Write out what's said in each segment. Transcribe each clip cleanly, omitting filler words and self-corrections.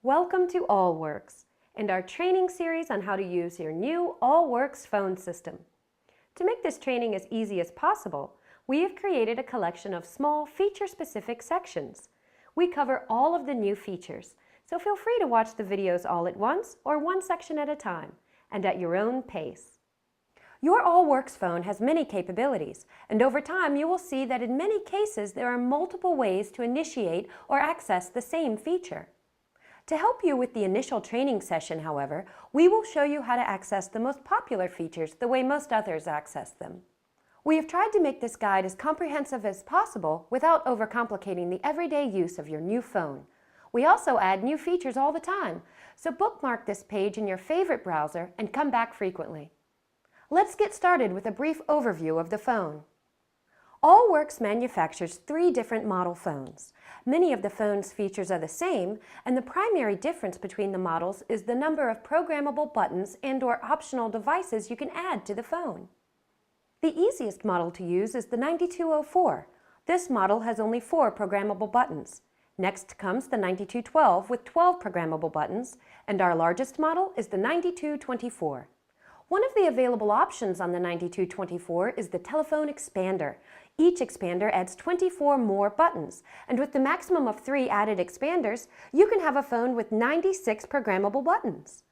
Welcome to Allworx and our training series on how to use your new Allworx phone system. To make this training as easy as possible, we have created a collection of small feature-specific sections. We cover all of the new features, so feel free to watch the videos all at once or one section at a time and at your own pace. Your Allworx phone has many capabilities, and over time you will see that in many cases there are multiple ways to initiate or access the same feature. To help you with the initial training session, however, we will show you how to access the most popular features the way most others access them. We have tried to make this guide as comprehensive as possible without overcomplicating the everyday use of your new phone. We also add new features all the time, so bookmark this page in your favorite browser and come back frequently. Let's get started with a brief overview of the phone. Allworx manufactures 3 different model phones. Many of the phone's features are the same, and the primary difference between the models is the number of programmable buttons and/or optional devices you can add to the phone. The easiest model to use is the 9204. This model has only 4 programmable buttons. Next comes the 9212 with 12 programmable buttons, and our largest model is the 9224. One of the available options on the 9224 is the telephone expander. Each expander adds 24 more buttons, and with the maximum of 3 added expanders, you can have a phone with 96 programmable buttons.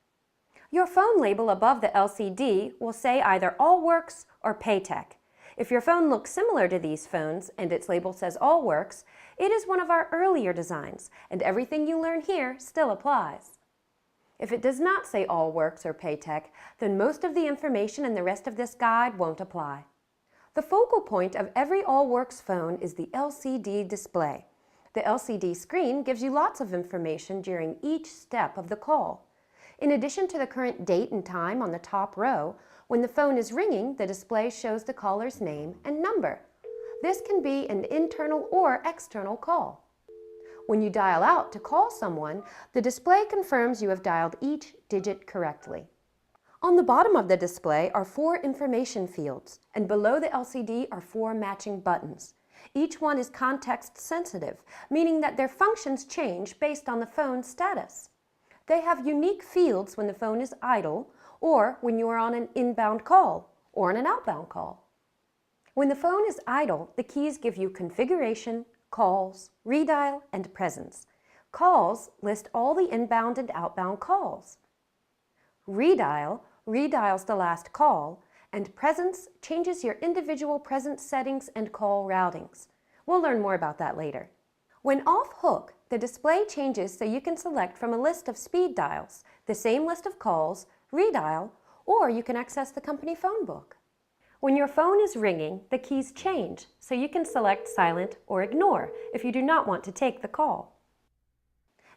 Your phone label above the LCD will say either Allworx or Paytech. If your phone looks similar to these phones and its label says Allworx, it is one of our earlier designs, and everything you learn here still applies. If it does not say Allworx or Paytech, then most of the information in the rest of this guide won't apply. The focal point of every Allworx phone is the LCD display. The LCD screen gives you lots of information during each step of the call. In addition to the current date and time on the top row, when the phone is ringing, the display shows the caller's name and number. This can be an internal or external call. When you dial out to call someone, the display confirms you have dialed each digit correctly. On the bottom of the display are 4 information fields, and below the LCD are 4 matching buttons. Each one is context sensitive, meaning that their functions change based on the phone's status. They have unique fields when the phone is idle, or when you are on an inbound call, or on an outbound call. When the phone is idle, the keys give you configuration, calls, redial, and presence. Calls list all the inbound and outbound calls. Redial redials the last call, and presence changes your individual presence settings and call routings. We'll learn more about that later. When off hook, the display changes so you can select from a list of speed dials, the same list of calls, redial, or you can access the company phone book. When your phone is ringing, the keys change, so you can select silent or ignore if you do not want to take the call.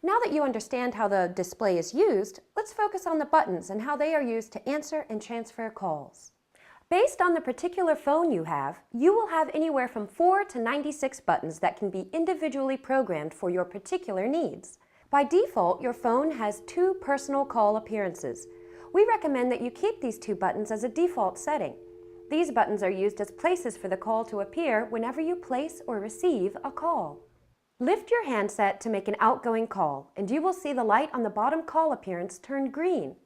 Now that you understand how the display is used, let's focus on the buttons and how they are used to answer and transfer calls. Based on the particular phone you will have anywhere from 4 to 96 buttons that can be individually programmed for your particular needs. By default, your phone has 2 personal call appearances. We recommend that you keep these 2 buttons as a default setting. These buttons are used as places for the call to appear whenever you place or receive a call. Lift your handset to make an outgoing call, and you will see the light on the bottom call appearance turn green.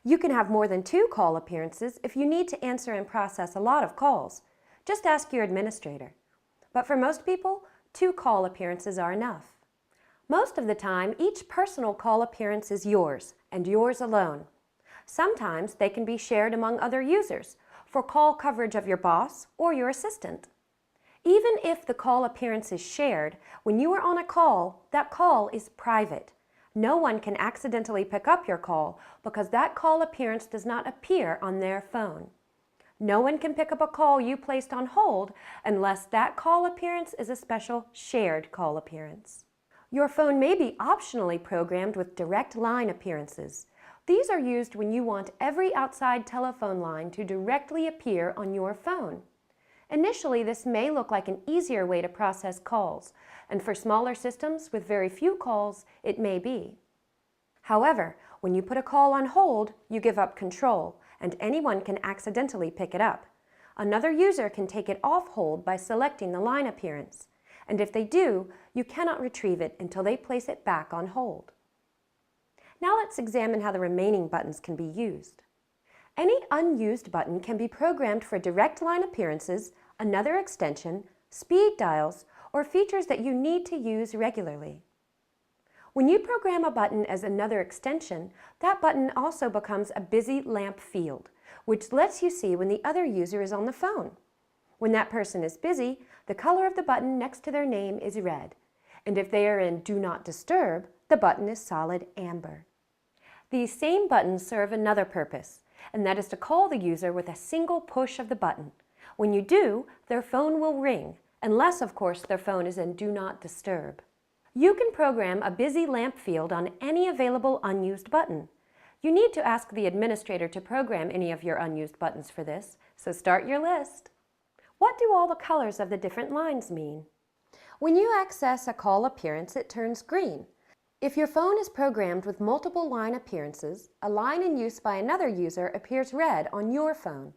You can have more than 2 call appearances if you need to answer and process a lot of calls. Just ask your administrator. But for most people, 2 call appearances are enough. Most of the time, each personal call appearance is yours, and yours alone. Sometimes they can be shared among other users, for call coverage of your boss or your assistant. Even if the call appearance is shared, when you are on a call, that call is private. No one can accidentally pick up your call because that call appearance does not appear on their phone. No one can pick up a call you placed on hold unless that call appearance is a special shared call appearance. Your phone may be optionally programmed with direct line appearances. These are used when you want every outside telephone line to directly appear on your phone. Initially, this may look like an easier way to process calls, and for smaller systems with very few calls, it may be. However, when you put a call on hold, you give up control, and anyone can accidentally pick it up. Another user can take it off hold by selecting the line appearance, and if they do, you cannot retrieve it until they place it back on hold. Now let's examine how the remaining buttons can be used. Any unused button can be programmed for direct line appearances, another extension, speed dials, or features that you need to use regularly. When you program a button as another extension, that button also becomes a busy lamp field, which lets you see when the other user is on the phone. When that person is busy, the color of the button next to their name is red, and if they are in Do Not Disturb, the button is solid amber. These same buttons serve another purpose, and that is to call the user with a single push of the button. When you do, their phone will ring, unless, of course, their phone is in Do Not Disturb. You can program a busy lamp field on any available unused button. You need to ask the administrator to program any of your unused buttons for this, so start your list. What do all the colors of the different lines mean? When you access a call appearance, it turns green. If your phone is programmed with multiple line appearances, a line in use by another user appears red on your phone.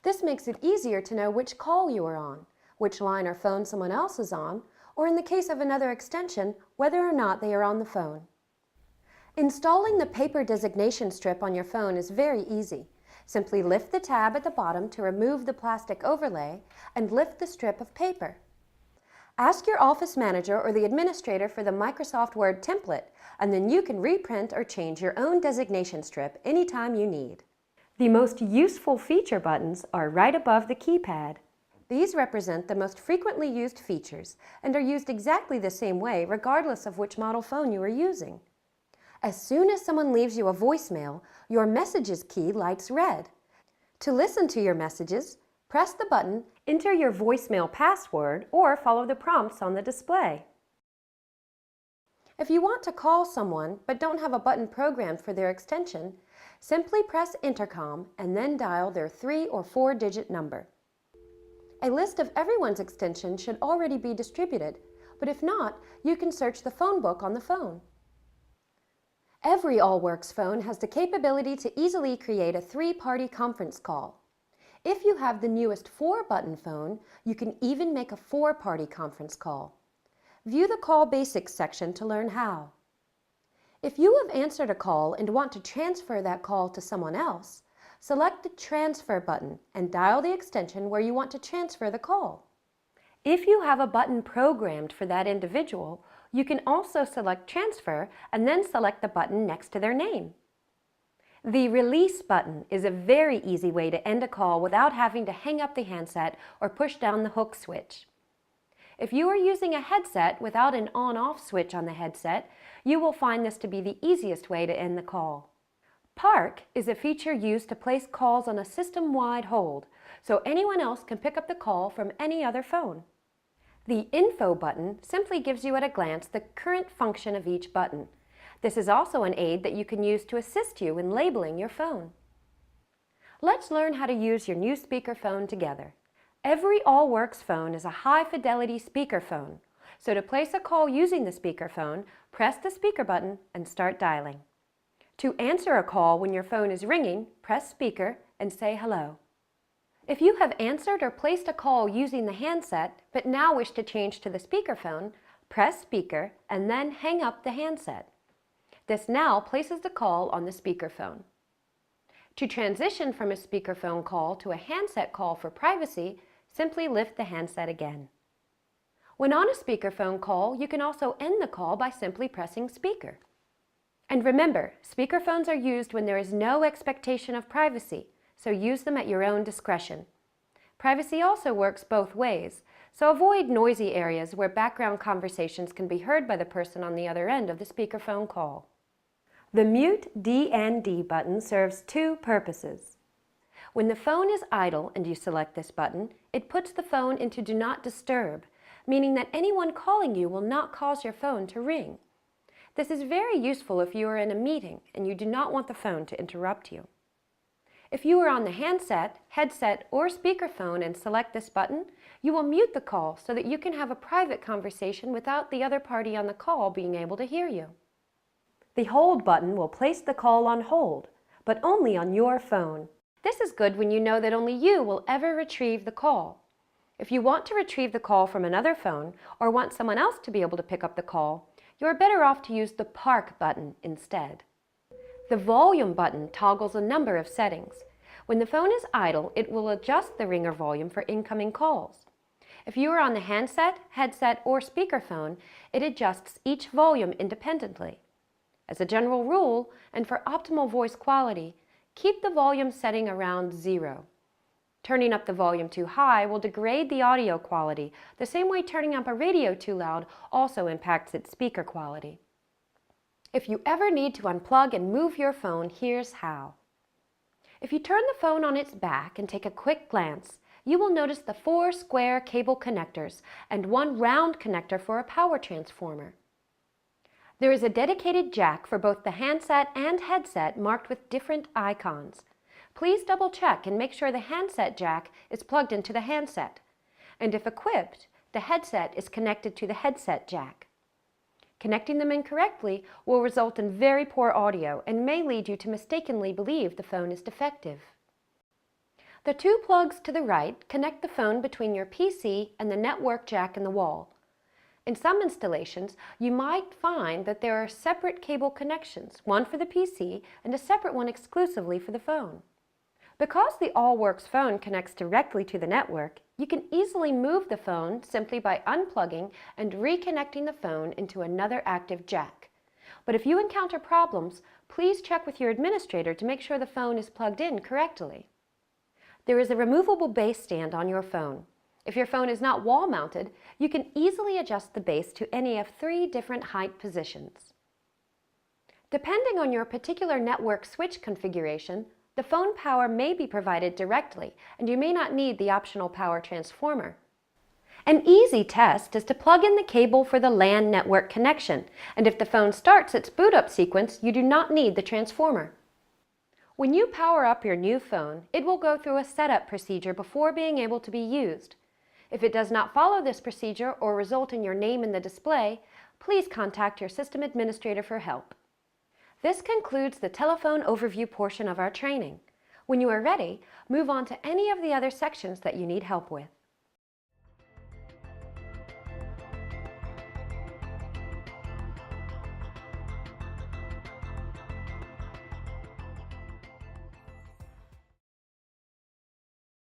This makes it easier to know which call you are on, which line or phone someone else is on, or in the case of another extension, whether or not they are on the phone. Installing the paper designation strip on your phone is very easy. Simply lift the tab at the bottom to remove the plastic overlay and lift the strip of paper. Ask your office manager or the administrator for the Microsoft Word template, and then you can reprint or change your own designation strip anytime you need. The most useful feature buttons are right above the keypad. These represent the most frequently used features and are used exactly the same way regardless of which model phone you are using. As soon as someone leaves you a voicemail, your Messages key lights red. To listen to your messages, press the button, enter your voicemail password, or follow the prompts on the display. If you want to call someone but don't have a button programmed for their extension, simply press Intercom and then dial their 3- or 4-digit number. A list of everyone's extension should already be distributed, but if not, you can search the phone book on the phone. Every Allworx phone has the capability to easily create a 3-party conference call. If you have the newest 4-button phone, you can even make a 4-party conference call. View the Call Basics section to learn how. If you have answered a call and want to transfer that call to someone else, select the Transfer button and dial the extension where you want to transfer the call. If you have a button programmed for that individual, you can also select Transfer and then select the button next to their name. The Release button is a very easy way to end a call without having to hang up the handset or push down the hook switch. If you are using a headset without an on-off switch on the headset, you will find this to be the easiest way to end the call. Park is a feature used to place calls on a system-wide hold, so anyone else can pick up the call from any other phone. The Info button simply gives you at a glance the current function of each button. This is also an aid that you can use to assist you in labeling your phone. Let's learn how to use your new speakerphone together. Every Allworx phone is a high-fidelity speakerphone, so to place a call using the speakerphone, press the speaker button and start dialing. To answer a call when your phone is ringing, press speaker and say hello. If you have answered or placed a call using the handset, but now wish to change to the speakerphone, press speaker and then hang up the handset. This now places the call on the speakerphone. To transition from a speakerphone call to a handset call for privacy, simply lift the handset again. When on a speakerphone call, you can also end the call by simply pressing speaker. And remember, speakerphones are used when there is no expectation of privacy, so use them at your own discretion. Privacy also works both ways, so avoid noisy areas where background conversations can be heard by the person on the other end of the speakerphone call. The Mute DND button serves 2 purposes. When the phone is idle and you select this button, it puts the phone into Do Not Disturb, meaning that anyone calling you will not cause your phone to ring. This is very useful if you are in a meeting and you do not want the phone to interrupt you. If you are on the handset, headset, or speakerphone and select this button, you will mute the call so that you can have a private conversation without the other party on the call being able to hear you. The Hold button will place the call on hold, but only on your phone. This is good when you know that only you will ever retrieve the call. If you want to retrieve the call from another phone or want someone else to be able to pick up the call, you are better off to use the Park button instead. The volume button toggles a number of settings. When the phone is idle, it will adjust the ringer volume for incoming calls. If you are on the handset, headset, or speakerphone, it adjusts each volume independently. As a general rule, and for optimal voice quality, keep the volume setting around 0. Turning up the volume too high will degrade the audio quality, the same way turning up a radio too loud also impacts its speaker quality. If you ever need to unplug and move your phone, here's how. If you turn the phone on its back and take a quick glance, you will notice the 4 square cable connectors and 1 round connector for a power transformer. There is a dedicated jack for both the handset and headset marked with different icons. Please double check and make sure the handset jack is plugged into the handset, and if equipped, the headset is connected to the headset jack. Connecting them incorrectly will result in very poor audio and may lead you to mistakenly believe the phone is defective. The 2 plugs to the right connect the phone between your PC and the network jack in the wall. In some installations, you might find that there are separate cable connections, one for the PC and a separate one exclusively for the phone. Because the Allworx phone connects directly to the network, you can easily move the phone simply by unplugging and reconnecting the phone into another active jack. But if you encounter problems, please check with your administrator to make sure the phone is plugged in correctly. There is a removable base stand on your phone. If your phone is not wall-mounted, you can easily adjust the base to any of 3 different height positions. Depending on your particular network switch configuration, the phone power may be provided directly, and you may not need the optional power transformer. An easy test is to plug in the cable for the LAN network connection, and if the phone starts its boot-up sequence, you do not need the transformer. When you power up your new phone, it will go through a setup procedure before being able to be used. If it does not follow this procedure or result in your name in the display, please contact your system administrator for help. This concludes the telephone overview portion of our training. When you are ready, move on to any of the other sections that you need help with.